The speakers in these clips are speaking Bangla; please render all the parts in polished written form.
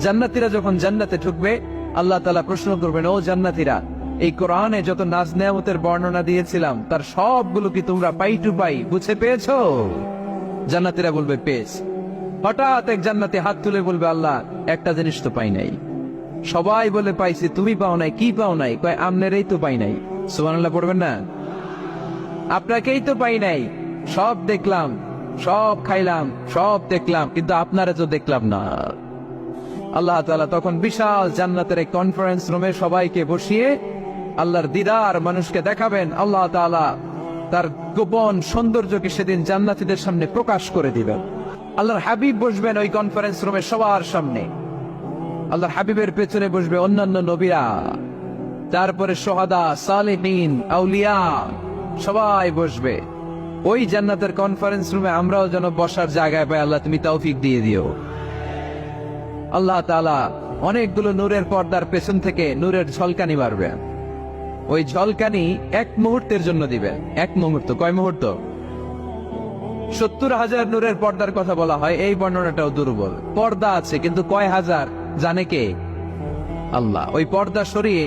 জান্নাতীরা যখন জান্নাতে ঢুকবে আল্লাহ তাআলা প্রশ্ন করবেন, ও জান্নাতীরা, এই কোরআনে যত নাজ নেয়ামতের বর্ণনা দিয়েছিলাম তার সবগুলো কি তোমরা পাই টু পাই বুঝে পেয়েছো? জান্নাতীরা বলবে পেয়েছি। হঠাৎ এক জান্নাতি হাত তুলে বলবে, আল্লাহ একটা জিনিস তো পাই নাই। সবাই বলে পাইছি, তুমি পাও নাই, কি পাও নাই? কয় আমনেরই তো পাই নাই। সুবহানাল্লাহ পড়বেন না? আপনাকেই তো পাই নাই। সব দেখলাম, সব খাইলাম, সব দেখলাম, কিন্তু আপনারা তো দেখলাম না। আল্লাহ তাআলা তখন বিশাল জান্নাতের এক কনফারেন্স রুমে সবাইকে বসিয়ে আল্লাহর দিদার মানুষকে দেখাবেন। আল্লাহ তাআলা তার গোপন সৌন্দর্যকে সেদিন জান্নাতীদের সামনে প্রকাশ করে দিবেন। আল্লাহর হাবিব বসবেন ওই কনফারেন্স রুমে সবার সামনে। আল্লাহর হাবিবের পেছনে বসবে অন্যান্য নবীরা, তারপরে শুহাদা, সালেহিন, আউলিয়া সবাই বসবে। ওই জান্নাতের কনফারেন্স রুমে আমরাও যেন বসার জায়গায় পাই, আল্লাহ তুমি তৌফিক দিয়ে দিও। আল্লাহ তাআলা অনেকগুলো নূরের পর্দার পেছন থেকে নূরের ঝলকানি মারবেন। ওই ঝলকানি এক মুহূর্তের জন্য দিবেন। এক মুহূর্ত, কয় মুহূর্ত? 70,000 নূরের পর্দার কথা বলা হয়, এই বর্ণনাটাও দুর্বল। পর্দা আছে কিন্তু কয় হাজার জানে কে? আল্লাহ। ওই পর্দা সরিয়ে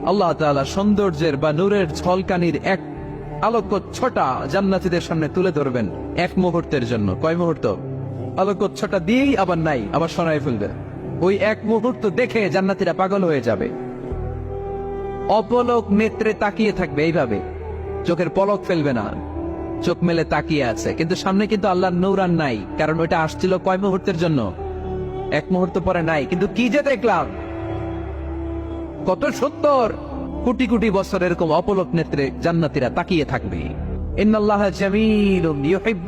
আল্লাহ তাআলা সৌন্দর্যের বা নূরের ঝলকানির এক আলোকচ্ছটা জান্নাতীদের সামনে তুলে ধরবেন এক মুহূর্তের জন্য। কয় মুহূর্ত? আলোকচ্ছটা দিয়েই আবার নাই, আবার সরাই ফেলবে। ওই এক মুহূর্ত দেখে জান্নাতীরা পাগল হয়ে যাবে, অপলক নেত্রে তাকিয়ে থাকবে। এইভাবে চোখের পলক ফেলবে না, চোখ মেলে তাকিয়ে আছে। কিন্তু সামনে কিন্তু আল্লাহর নূর আর নাই, কারণ ওইটা আসছিল কয় মুহূর্তের জন্য? এক মুহূর্ত পরে নাই। কিন্তু কি যে দেখলাম, কত সুন্দর! কোটি কোটি বছর এরকম অপলক নেত্রে জান্নাতীরা তাকিয়ে থাকবে। ইন্নাল্লাহা জামিলুন ইউহিব্বু